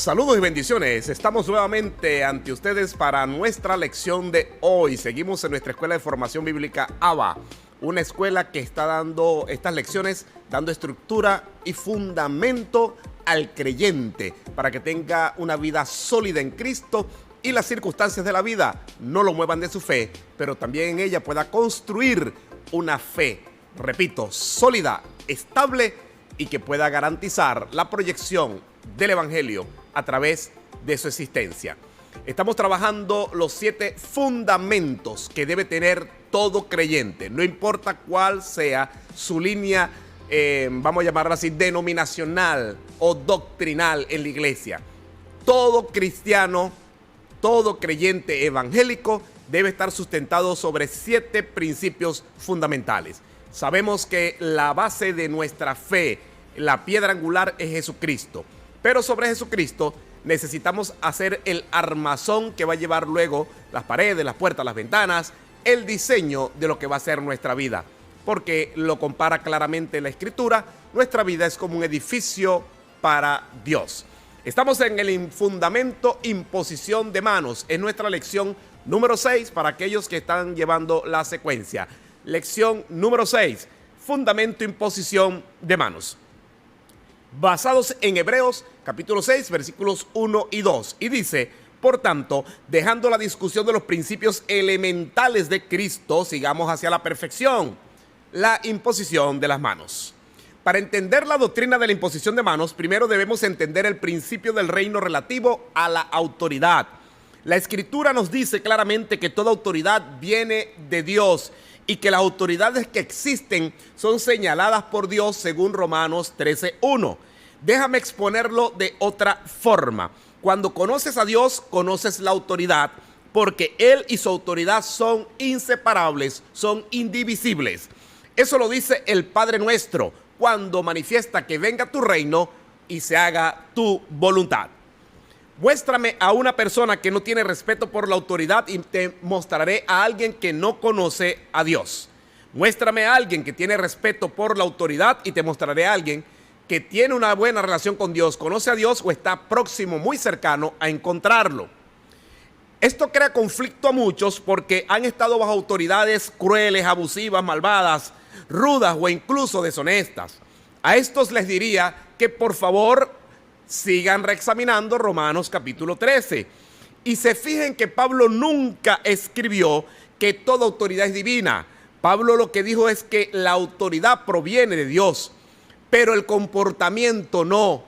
Saludos y bendiciones. Estamos nuevamente ante ustedes para nuestra lección de hoy. Seguimos en nuestra escuela de formación bíblica ABA, una escuela que está dando estas lecciones, dando estructura y fundamento al creyente para que tenga una vida sólida en Cristo y las circunstancias de la vida no lo muevan de su fe, pero también en ella pueda construir una fe, repito, sólida, estable y que pueda garantizar la proyección del Evangelio a través de su existencia. Estamos trabajando los 7 fundamentos que debe tener todo creyente, no importa cuál sea su línea, vamos a llamarla así, denominacional o doctrinal en la iglesia. Todo cristiano, todo creyente evangélico debe estar sustentado sobre 7 principios fundamentales. Sabemos que la base de nuestra fe, la piedra angular, es Jesucristo. Pero sobre Jesucristo necesitamos hacer el armazón que va a llevar luego las paredes, las puertas, las ventanas, el diseño de lo que va a ser nuestra vida. Porque lo compara claramente la Escritura, nuestra vida es como un edificio para Dios. Estamos en el fundamento imposición de manos, en nuestra lección número 6 para aquellos que están llevando la secuencia. Lección número 6, fundamento imposición de manos. Basados en Hebreos capítulo 6 versículos 1 y 2 y dice: por tanto, dejando la discusión de los principios elementales de Cristo, sigamos hacia la perfección, la imposición de las manos. Para entender la doctrina de la imposición de manos, primero debemos entender el principio del reino relativo a la autoridad. La Escritura nos dice claramente que toda autoridad viene de Dios y que las autoridades que existen son señaladas por Dios según Romanos 13:1. Déjame exponerlo de otra forma. Cuando conoces a Dios, conoces la autoridad, porque Él y su autoridad son inseparables, son indivisibles. Eso lo dice el Padre Nuestro cuando manifiesta que venga tu reino y se haga tu voluntad. Muéstrame a una persona que no tiene respeto por la autoridad y te mostraré a alguien que no conoce a Dios. Muéstrame a alguien que tiene respeto por la autoridad y te mostraré a alguien que tiene una buena relación con Dios, conoce a Dios o está próximo, muy cercano a encontrarlo. Esto crea conflicto a muchos porque han estado bajo autoridades crueles, abusivas, malvadas, rudas o incluso deshonestas. A estos les diría que por favor sigan reexaminando Romanos capítulo 13 y se fijen que Pablo nunca escribió que toda autoridad es divina. Pablo lo que dijo es que la autoridad proviene de Dios, pero el comportamiento no.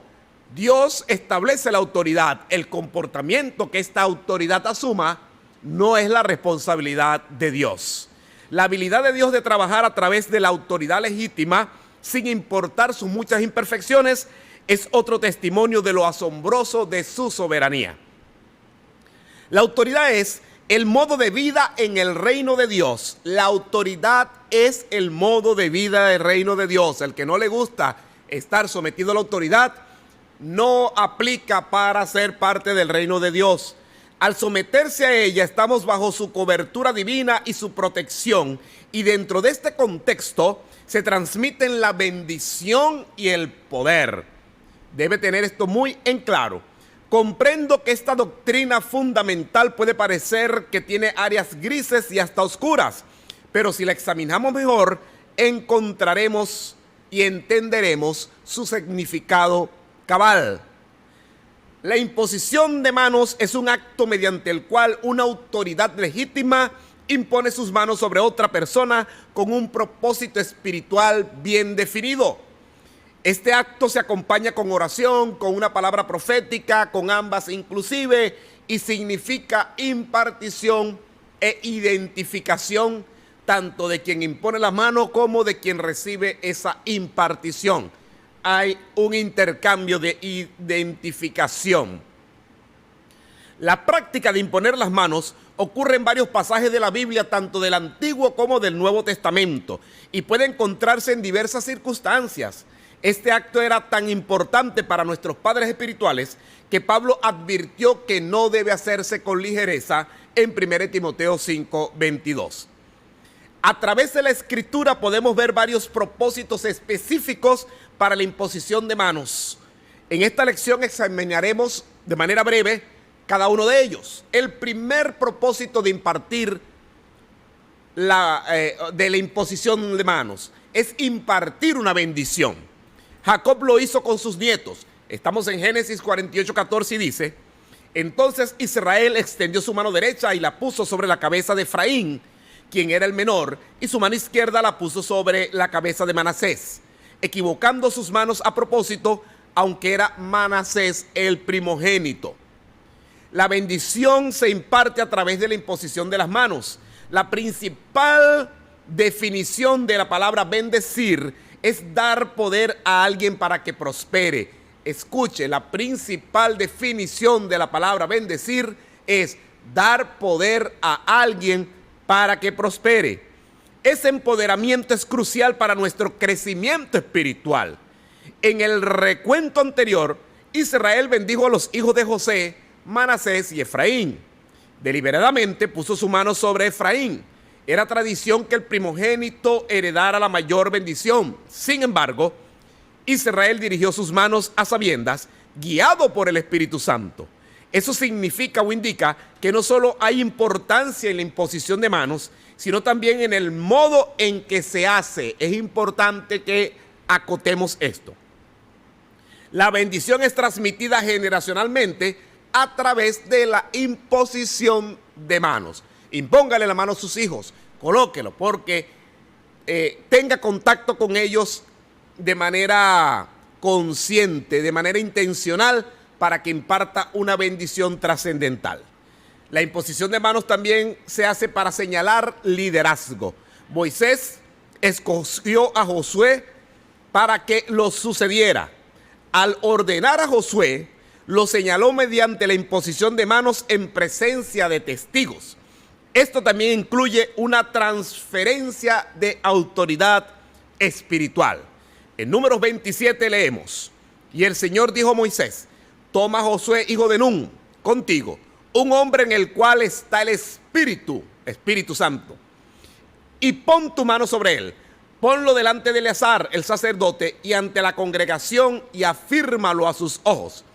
Dios establece la autoridad. El comportamiento que esta autoridad asuma no es la responsabilidad de Dios. La habilidad de Dios de trabajar a través de la autoridad legítima, sin importar sus muchas imperfecciones, es otro testimonio de lo asombroso de su soberanía. La autoridad es el modo de vida en el reino de Dios. La autoridad es el modo de vida del reino de Dios. El que no le gusta estar sometido a la autoridad no aplica para ser parte del reino de Dios. Al someterse a ella estamos bajo su cobertura divina y su protección, y dentro de este contexto se transmiten la bendición y el poder. Debe tener esto muy en claro. Comprendo que esta doctrina fundamental puede parecer que tiene áreas grises y hasta oscuras, pero si la examinamos mejor, encontraremos y entenderemos su significado cabal. La imposición de manos es un acto mediante el cual una autoridad legítima impone sus manos sobre otra persona con un propósito espiritual bien definido. Este acto se acompaña con oración, con una palabra profética, con ambas inclusive, y significa impartición e identificación tanto de quien impone la mano como de quien recibe esa impartición. Hay un intercambio de identificación. La práctica de imponer las manos ocurre en varios pasajes de la Biblia, tanto del Antiguo como del Nuevo Testamento, y puede encontrarse en diversas circunstancias. Este acto era tan importante para nuestros padres espirituales que Pablo advirtió que no debe hacerse con ligereza en 1 Timoteo 5:22. A través de la Escritura podemos ver varios propósitos específicos para la imposición de manos. En esta lección examinaremos de manera breve cada uno de ellos. El primer propósito de impartir de la imposición de manos es impartir una bendición. Jacob lo hizo con sus nietos. Estamos en Génesis 48:14 y dice: entonces Israel extendió su mano derecha y la puso sobre la cabeza de Efraín, quien era el menor, y su mano izquierda la puso sobre la cabeza de Manasés, equivocando sus manos a propósito, aunque era Manasés el primogénito. La bendición se imparte a través de la imposición de las manos. La principal definición de la palabra bendecir es dar poder a alguien para que prospere. Escuche, la principal definición de la palabra bendecir es dar poder a alguien para que prospere. Ese empoderamiento es crucial para nuestro crecimiento espiritual. En el recuento anterior, Israel bendijo a los hijos de José, Manasés y Efraín. Deliberadamente puso su mano sobre Efraín. Era tradición que el primogénito heredara la mayor bendición. Sin embargo, Israel dirigió sus manos a sabiendas, guiado por el Espíritu Santo. Eso significa o indica que no solo hay importancia en la imposición de manos, sino también en el modo en que se hace. Es importante que acotemos esto. La bendición es transmitida generacionalmente a través de la imposición de manos. Impóngale la mano a sus hijos, colóquelo, porque tenga contacto con ellos de manera consciente, de manera intencional, para que imparta una bendición trascendental. La imposición de manos también se hace para señalar liderazgo. Moisés escogió a Josué para que lo sucediera. Al ordenar a Josué, lo señaló mediante la imposición de manos en presencia de testigos. Esto también incluye una transferencia de autoridad espiritual. En Números 27 leemos: y el Señor dijo a Moisés: toma a Josué, hijo de Nun, contigo, un hombre en el cual está el Espíritu Santo, y pon tu mano sobre él. Ponlo delante de Eleazar, el sacerdote, y ante la congregación, y afírmalo a sus ojos.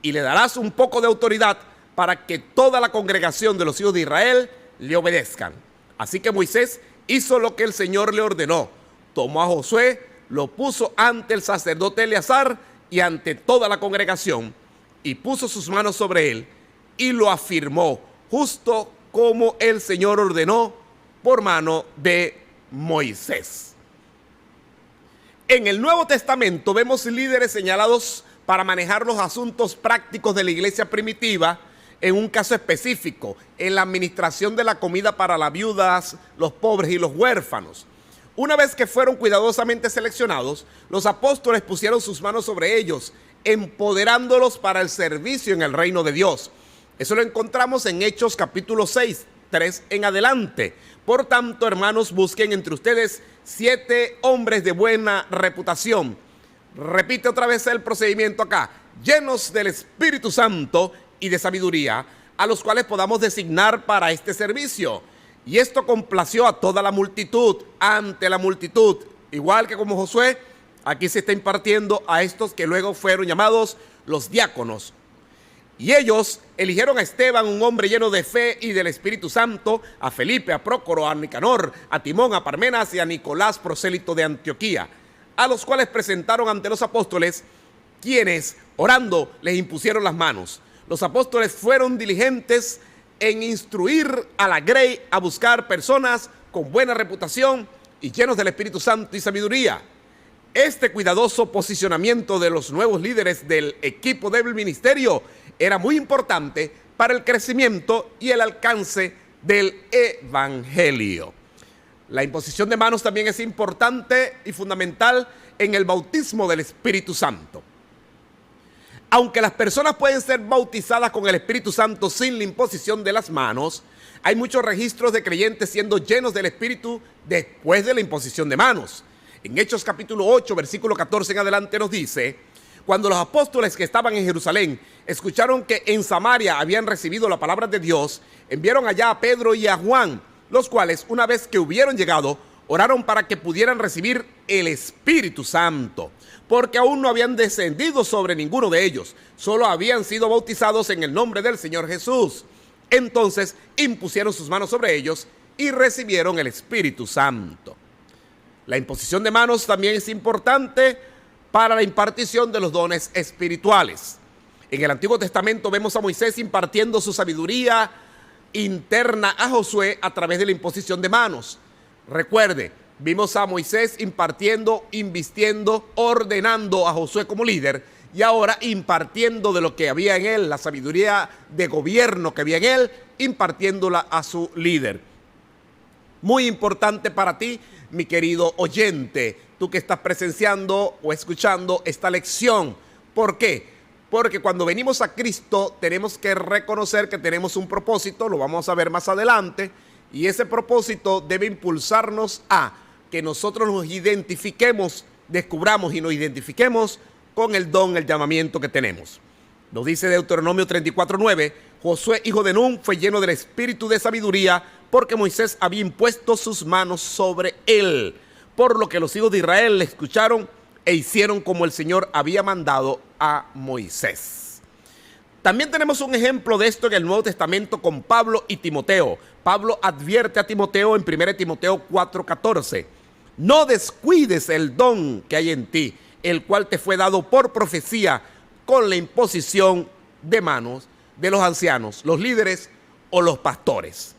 Y le darás un poco de autoridad para que toda la congregación de los hijos de Israel le obedezcan. Así que Moisés hizo lo que el Señor le ordenó. Tomó a Josué, lo puso ante el sacerdote Eleazar y ante toda la congregación, y puso sus manos sobre él y lo afirmó, justo como el Señor ordenó por mano de Moisés. En el Nuevo Testamento vemos líderes señalados para manejar los asuntos prácticos de la iglesia primitiva. En un caso específico, en la administración de la comida para las viudas, los pobres y los huérfanos. Una vez que fueron cuidadosamente seleccionados, los apóstoles pusieron sus manos sobre ellos, empoderándolos para el servicio en el reino de Dios. Eso lo encontramos en Hechos capítulo 6, 3 en adelante. Por tanto, hermanos, busquen entre ustedes 7 hombres de buena reputación. Repite otra vez el procedimiento acá: llenos del Espíritu Santo y de sabiduría, a los cuales podamos designar para este servicio. Y esto complació a toda la multitud, ante la multitud. Igual que como Josué, aquí se está impartiendo a estos que luego fueron llamados los diáconos. Y ellos eligieron a Esteban, un hombre lleno de fe y del Espíritu Santo, a Felipe, a Prócoro, a Nicanor, a Timón, a Parmenas y a Nicolás, prosélito de Antioquía, a los cuales presentaron ante los apóstoles, quienes, orando, les impusieron las manos. Los apóstoles fueron diligentes en instruir a la grey a buscar personas con buena reputación y llenos del Espíritu Santo y sabiduría. Este cuidadoso posicionamiento de los nuevos líderes del equipo del ministerio era muy importante para el crecimiento y el alcance del evangelio. La imposición de manos también es importante y fundamental en el bautismo del Espíritu Santo. Aunque las personas pueden ser bautizadas con el Espíritu Santo sin la imposición de las manos, hay muchos registros de creyentes siendo llenos del Espíritu después de la imposición de manos. En Hechos capítulo 8, versículo 14 en adelante nos dice: cuando los apóstoles que estaban en Jerusalén escucharon que en Samaria habían recibido la palabra de Dios, enviaron allá a Pedro y a Juan, los cuales, una vez que hubieron llegado, oraron para que pudieran recibir el Espíritu Santo, porque aún no habían descendido sobre ninguno de ellos, solo habían sido bautizados en el nombre del Señor Jesús. Entonces impusieron sus manos sobre ellos y recibieron el Espíritu Santo. La imposición de manos también es importante para la impartición de los dones espirituales. En el Antiguo Testamento vemos a Moisés impartiendo su sabiduría interna a Josué a través de la imposición de manos. Recuerde, vimos a Moisés impartiendo, invistiendo, ordenando a Josué como líder y ahora impartiendo de lo que había en él, la sabiduría de gobierno que había en él, impartiéndola a su líder. Muy importante para ti, mi querido oyente, tú que estás presenciando o escuchando esta lección. ¿Por qué? Porque cuando venimos a Cristo tenemos que reconocer que tenemos un propósito, lo vamos a ver más adelante, y ese propósito debe impulsarnos a que nosotros nos identifiquemos, descubramos y nos identifiquemos con el don, el llamamiento que tenemos. Nos dice Deuteronomio 34:9, Josué, hijo de Nun, fue lleno del espíritu de sabiduría, porque Moisés había impuesto sus manos sobre él. Por lo que los hijos de Israel le escucharon e hicieron como el Señor había mandado a Moisés. También tenemos un ejemplo de esto en el Nuevo Testamento con Pablo y Timoteo. Pablo advierte a Timoteo en 1 Timoteo 4:14. No descuides el don que hay en ti, el cual te fue dado por profecía con la imposición de manos de los ancianos, los líderes o los pastores.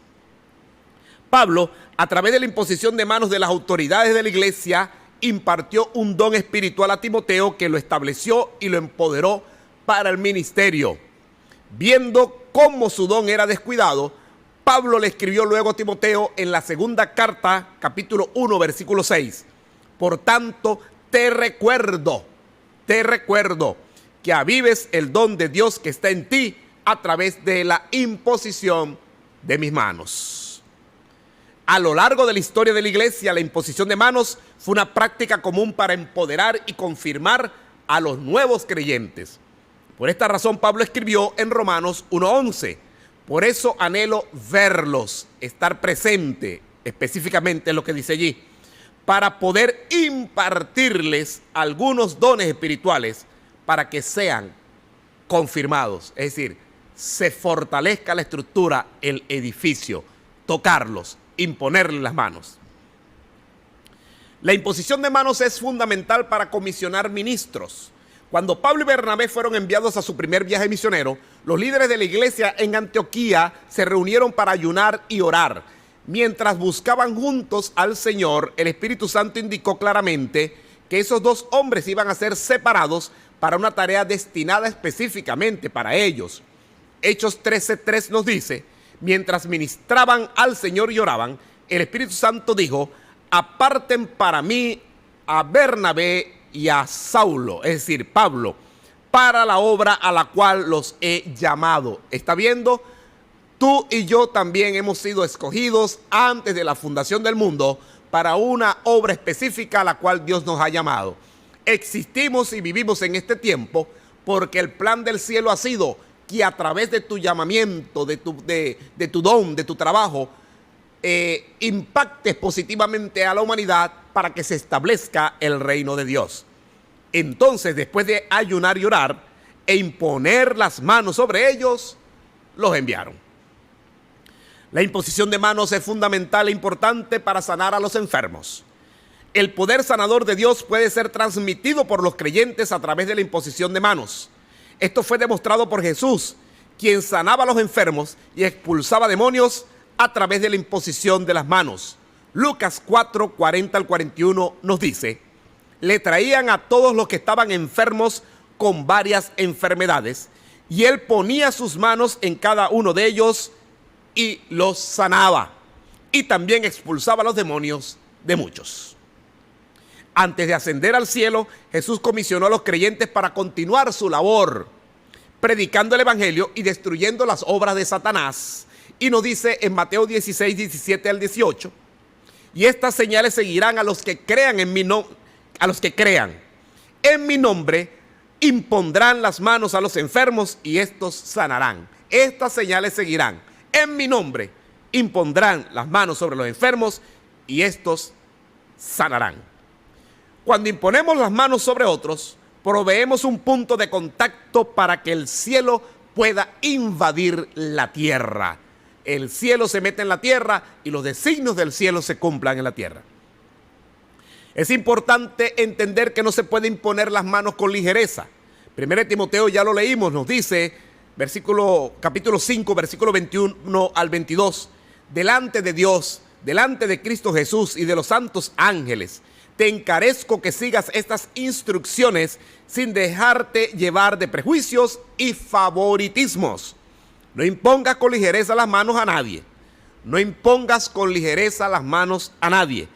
Pablo, a través de la imposición de manos de las autoridades de la iglesia, impartió un don espiritual a Timoteo que lo estableció y lo empoderó para el ministerio. Viendo cómo su don era descuidado, Pablo le escribió luego a Timoteo en la segunda carta, capítulo 1, versículo 6. Por tanto, te recuerdo que avives el don de Dios que está en ti a través de la imposición de mis manos. A lo largo de la historia de la iglesia, la imposición de manos fue una práctica común para empoderar y confirmar a los nuevos creyentes. Por esta razón, Pablo escribió en Romanos 1:11, por eso anhelo verlos, estar presente, específicamente en lo que dice allí, para poder impartirles algunos dones espirituales para que sean confirmados, es decir, se fortalezca la estructura, el edificio, tocarlos, imponerles las manos. La imposición de manos es fundamental para comisionar ministros. Cuando Pablo y Bernabé fueron enviados a su primer viaje misionero, los líderes de la iglesia en Antioquía se reunieron para ayunar y orar. Mientras buscaban juntos al Señor, el Espíritu Santo indicó claramente que esos dos hombres iban a ser separados para una tarea destinada específicamente para ellos. Hechos 13:3 nos dice, mientras ministraban al Señor y oraban, el Espíritu Santo dijo, aparten para mí a Bernabé y a Saulo, es decir, Pablo, para la obra a la cual los he llamado. ¿Está viendo? Tú y yo también hemos sido escogidos antes de la fundación del mundo para una obra específica a la cual Dios nos ha llamado. Existimos y vivimos en este tiempo porque el plan del cielo ha sido que a través de tu llamamiento, de tu don, de tu trabajo, impactes positivamente a la humanidad para que se establezca el reino de Dios. Entonces, después de ayunar y orar e imponer las manos sobre ellos, los enviaron. La imposición de manos es fundamental e importante para sanar a los enfermos. El poder sanador de Dios puede ser transmitido por los creyentes a través de la imposición de manos. Esto fue demostrado por Jesús, quien sanaba a los enfermos y expulsaba demonios a través de la imposición de las manos. Lucas 4:40 al 41 nos dice, le traían a todos los que estaban enfermos con varias enfermedades, y él ponía sus manos en cada uno de ellos y los sanaba, y también expulsaba los demonios de muchos. Antes de ascender al cielo, Jesús comisionó a los creyentes para continuar su labor, predicando el evangelio y destruyendo las obras de Satanás. Y nos dice en Mateo 16, 17 al 18, y estas señales seguirán a los que crean en mi nombre, a los que crean en mi nombre, impondrán las manos a los enfermos y estos sanarán. Estas señales seguirán en mi nombre, impondrán las manos sobre los enfermos y estos sanarán. Cuando imponemos las manos sobre otros, proveemos un punto de contacto para que el cielo pueda invadir la tierra. El cielo se mete en la tierra y los designios del cielo se cumplan en la tierra. Es importante entender que no se puede imponer las manos con ligereza. 1 Timoteo, ya lo leímos, nos dice, capítulo 5, versículo 21 al 22, delante de Dios, delante de Cristo Jesús y de los santos ángeles, te encarezco que sigas estas instrucciones sin dejarte llevar de prejuicios y favoritismos. No impongas con ligereza las manos a nadie. No impongas con ligereza las manos a nadie,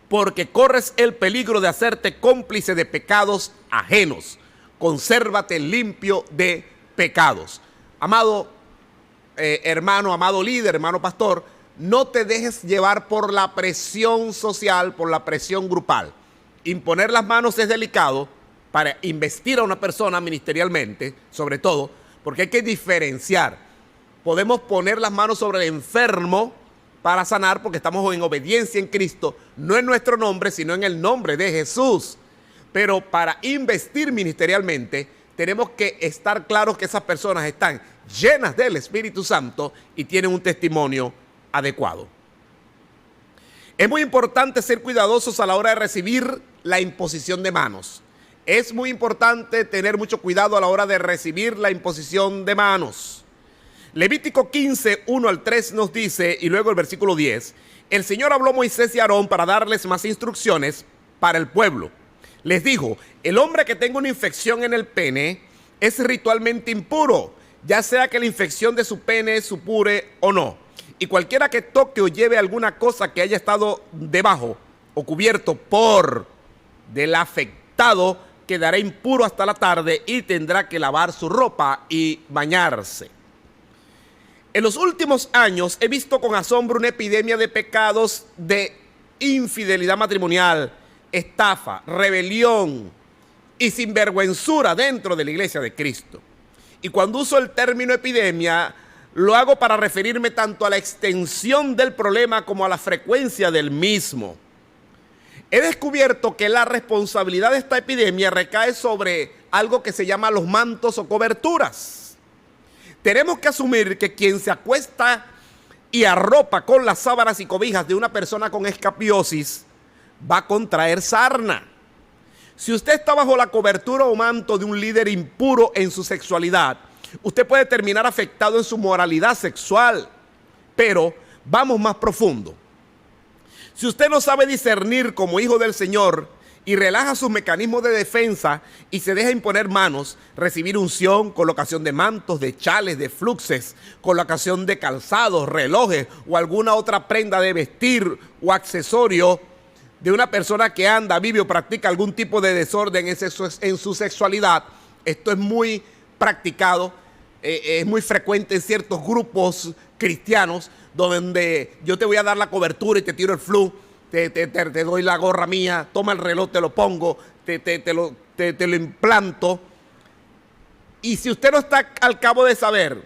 porque corres el peligro de hacerte cómplice de pecados ajenos. Consérvate limpio de pecados. Amado hermano, amado líder, hermano pastor, no te dejes llevar por la presión social, por la presión grupal. Imponer las manos es delicado para investir a una persona ministerialmente, sobre todo, porque hay que diferenciar. Podemos poner las manos sobre el enfermo para sanar porque estamos en obediencia en Cristo, no en nuestro nombre, sino en el nombre de Jesús. Pero para investir ministerialmente, tenemos que estar claros que esas personas están llenas del Espíritu Santo y tienen un testimonio adecuado. Es muy importante ser cuidadosos a la hora de recibir la imposición de manos. Es muy importante tener mucho cuidado a la hora de recibir la imposición de manos. Levítico 15, 1 al 3 nos dice, y luego el versículo 10, el Señor habló a Moisés y a Aarón para darles más instrucciones para el pueblo. Les dijo, el hombre que tenga una infección en el pene es ritualmente impuro, ya sea que la infección de su pene supure o no. Y cualquiera que toque o lleve alguna cosa que haya estado debajo o cubierto por del afectado quedará impuro hasta la tarde y tendrá que lavar su ropa y bañarse. En los últimos años he visto con asombro una epidemia de pecados de infidelidad matrimonial, estafa, rebelión y sinvergüenzura dentro de la iglesia de Cristo. Y cuando uso el término epidemia, lo hago para referirme tanto a la extensión del problema como a la frecuencia del mismo. He descubierto que la responsabilidad de esta epidemia recae sobre algo que se llama los mantos o coberturas. Tenemos que asumir que quien se acuesta y arropa con las sábanas y cobijas de una persona con escabiosis va a contraer sarna. Si usted está bajo la cobertura o manto de un líder impuro en su sexualidad, usted puede terminar afectado en su moralidad sexual. Pero vamos más profundo. Si usted no sabe discernir como hijo del Señor y relaja sus mecanismos de defensa y se deja imponer manos, recibir unción, colocación de mantos, de chales, de fluxes, colocación de calzados, relojes o alguna otra prenda de vestir o accesorio de una persona que anda, vive o practica algún tipo de desorden en su sexualidad, esto es muy practicado, es muy frecuente en ciertos grupos cristianos donde yo te voy a dar la cobertura y te tiro el flu, te doy la gorra mía, toma el reloj, te lo pongo, te lo implanto. Y si usted no está al cabo de saber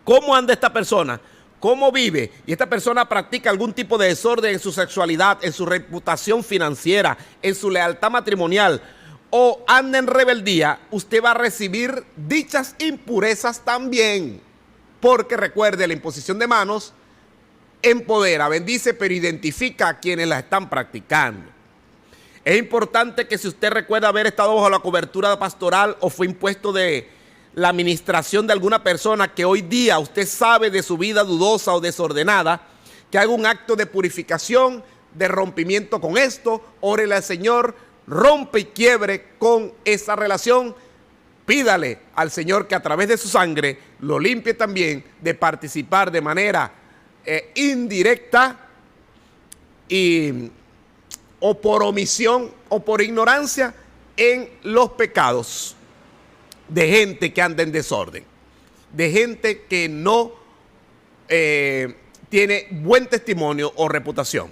cómo anda esta persona, cómo vive, y esta persona practica algún tipo de desorden en su sexualidad, en su reputación financiera, en su lealtad matrimonial, o anda en rebeldía, usted va a recibir dichas impurezas también. Porque recuerde, la imposición de manos empodera, bendice, pero identifica a quienes la están practicando. Es importante que si usted recuerda haber estado bajo la cobertura pastoral o fue impuesto de la administración de alguna persona que hoy día usted sabe de su vida dudosa o desordenada, que haga un acto de purificación, de rompimiento con esto, órele al Señor, rompe y quiebre con esa relación. Pídale al Señor que a través de su sangre lo limpie también de participar de manera indirecta o por omisión o por ignorancia en los pecados de gente que anda en desorden, de gente que no tiene buen testimonio o reputación.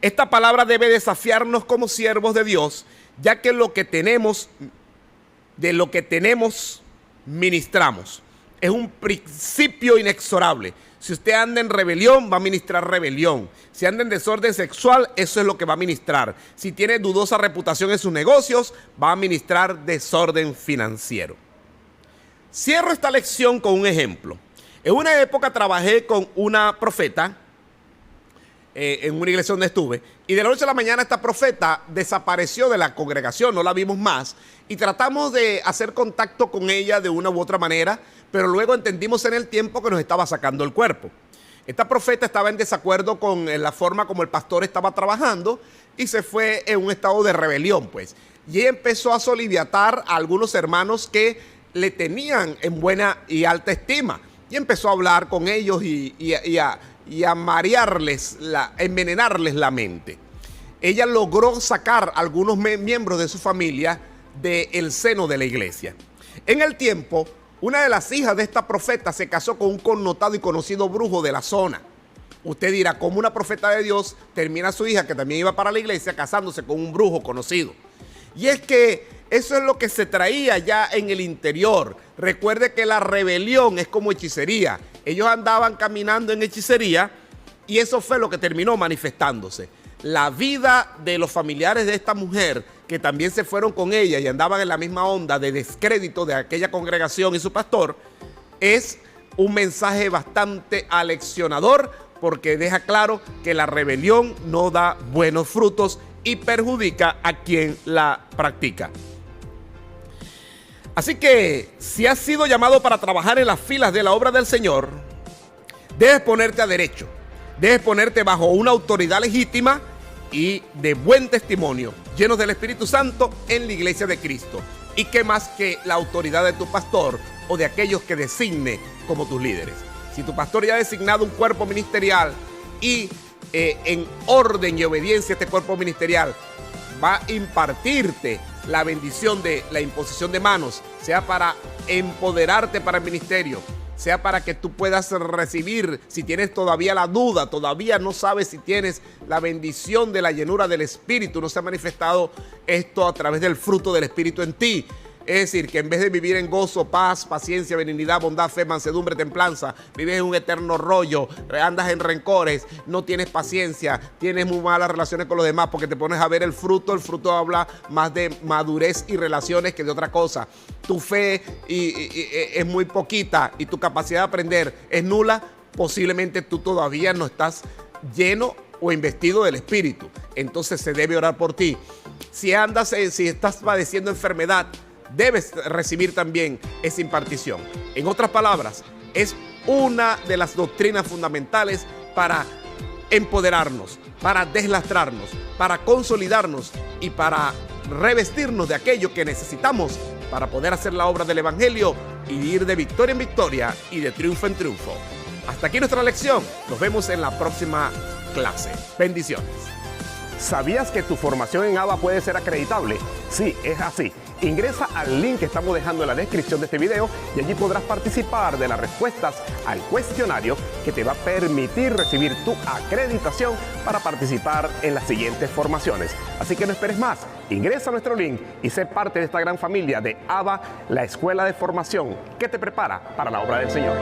Esta palabra debe desafiarnos como siervos de Dios, ya que de lo que tenemos ministramos. Es un principio inexorable. Si usted anda en rebelión, va a ministrar rebelión. Si anda en desorden sexual, eso es lo que va a ministrar. Si tiene dudosa reputación en sus negocios, va a ministrar desorden financiero. Cierro esta lección con un ejemplo. En una época trabajé con una profeta en una iglesia donde estuve, y de la noche a la mañana esta profeta desapareció de la congregación, no la vimos más, y tratamos de hacer contacto con ella de una u otra manera, pero luego entendimos en el tiempo que nos estaba sacando el cuerpo. Esta profeta estaba en desacuerdo con la forma como el pastor estaba trabajando y se fue en un estado de rebelión, pues. Y empezó a soliviatar a algunos hermanos que le tenían en buena y alta estima. Y empezó a hablar con ellos y a marearles, envenenarles la mente. Ella logró sacar a algunos miembros de su familia del seno de la iglesia. En el tiempo, una de las hijas de esta profeta se casó con un connotado y conocido brujo de la zona. Usted dirá, ¿cómo una profeta de Dios termina su hija, que también iba para la iglesia, casándose con un brujo conocido? Y es que eso es lo que se traía ya en el interior. Recuerde que la rebelión es como hechicería. Ellos andaban caminando en hechicería y eso fue lo que terminó manifestándose. La vida de los familiares de esta mujer, que también se fueron con ella y andaban en la misma onda de descrédito de aquella congregación y su pastor, es un mensaje bastante aleccionador, porque deja claro que la rebelión no da buenos frutos y perjudica a quien la practica. Así que, si has sido llamado para trabajar en las filas de la obra del Señor, debes ponerte a derecho, debes ponerte bajo una autoridad legítima y de buen testimonio, llenos del Espíritu Santo en la iglesia de Cristo. Y qué más que la autoridad de tu pastor o de aquellos que designe como tus líderes. Si tu pastor ya ha designado un cuerpo ministerial y en orden y obediencia a este cuerpo ministerial va a impartirte la bendición de la imposición de manos, sea para empoderarte para el ministerio, sea para que tú puedas recibir, si tienes todavía la duda, todavía no sabes si tienes la bendición de la llenura del Espíritu, no se ha manifestado esto a través del fruto del Espíritu en ti. Es decir, que en vez de vivir en gozo, paz, paciencia, benignidad, bondad, fe, mansedumbre, templanza, vives en un eterno rollo, andas en rencores, no tienes paciencia, tienes muy malas relaciones con los demás porque te pones a ver el fruto habla más de madurez y relaciones que de otra cosa. Tu fe es muy poquita y tu capacidad de aprender es nula, posiblemente tú todavía no estás lleno o investido del Espíritu. Entonces se debe orar por ti. Si estás padeciendo enfermedad, debes recibir también esa impartición. En otras palabras, es una de las doctrinas fundamentales para empoderarnos, para deslastrarnos, para consolidarnos y para revestirnos de aquello que necesitamos para poder hacer la obra del Evangelio y ir de victoria en victoria y de triunfo en triunfo. Hasta aquí nuestra lección. Nos vemos en la próxima clase. Bendiciones. ¿Sabías que tu formación en ABA puede ser acreditable? Sí, es así. Ingresa al link que estamos dejando en la descripción de este video y allí podrás participar de las respuestas al cuestionario que te va a permitir recibir tu acreditación para participar en las siguientes formaciones. Así que no esperes más, ingresa a nuestro link y sé parte de esta gran familia de ABA, la escuela de formación que te prepara para la obra del Señor.